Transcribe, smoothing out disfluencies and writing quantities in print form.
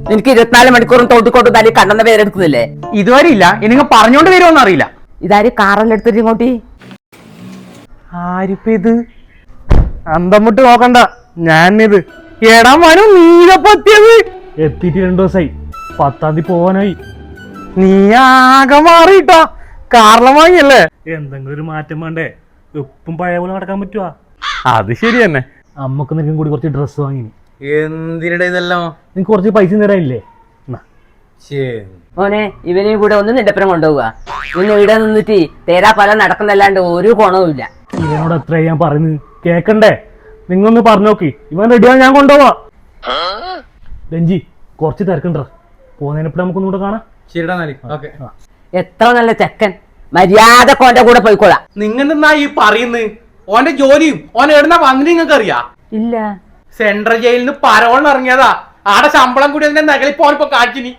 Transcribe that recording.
നിനക്ക് 24 മണിക്കൂറും തോട്ടിക്കോട്ട് തല്ലി കണ്ണെന്ന പേരെടുക്കുന്നില്ലേ? ഇതുവരെ ഇല്ല. ഇനി പറഞ്ഞോണ്ട് വരുമോന്ന് അറിയില്ല. ഇതാര് കാറെല്ലാം എടുത്തിട്ട് ഇങ്ങോട്ട്? ആരിപ്പ ഇത്? അന്തം വിട്ട് നോക്കണ്ട, ഞാനിത്. എടാ മനു, നീലപ്പത്തിയത് എത്തിയിട്ട് 2 ദിവസമായി. 10-ാം തീയതി പോവാനായി. നീ ആകെ മാറിയിട്ടാ. കാറിലെ വാങ്ങിയല്ലേ? എന്തെങ്കിലും ഒരു മാറ്റം വേണ്ടേ? എപ്പം പഴയ പോലെ നടക്കാൻ പറ്റുവാ? അത് ശരി തന്നെ. അമ്മക്ക് നിനക്കും കൂടി കുറച്ച് ഡ്രസ്സ് വാങ്ങി. എന്തിനടെ ഇതെല്ലാം? നിനക്ക് കുറച്ച് പൈസ തരാനില്ലേ? മോനെ, ഇവനെയും കൂടെ ഒന്ന് നിന്റെ കൊണ്ടുപോവുക. ഇന്ന് ഇവിടെ നിന്നിട്ട് തേരാ പല നടക്കുന്നല്ലാണ്ട് ഒരു ഗുണവും ഇല്ല. ഇവനോട് എത്ര ഞാൻ പറയുന്നത് കേക്കണ്ടേ? നിങ്ങൊന്ന് പറഞ്ഞു നോക്കി. ഇവൻ റെഡിയാ, ഞാൻ കൊണ്ടുപോവാ. രഞ്ജി, കുറച്ച് തിരക്കുണ്ടോ? പോകുന്നതിനെപ്പോഴും നമുക്കൊന്നും കൂടെ കാണാം. എത്ര നല്ല ചെക്കൻ, മര്യാദ ഓന്റെ കൂടെ പോയിക്കോളാം. നിങ്ങെന്താ ഈ പറയുന്നത്? ഓന്റെ ജോലിയും ഓൻ എവിടുന്ന വന്നിട്ട് നിങ്ങൾക്ക് അറിയാ? ഇല്ല, സെൻട്രൽ ജയിലിൽ നിന്ന് പരോളിന് ഇറങ്ങിയതാ. ആടെ ശമ്പളം കൂടി അതിന്റെ നഗലിപ്പോ ഓനിപ്പോ കാറ്റിനി.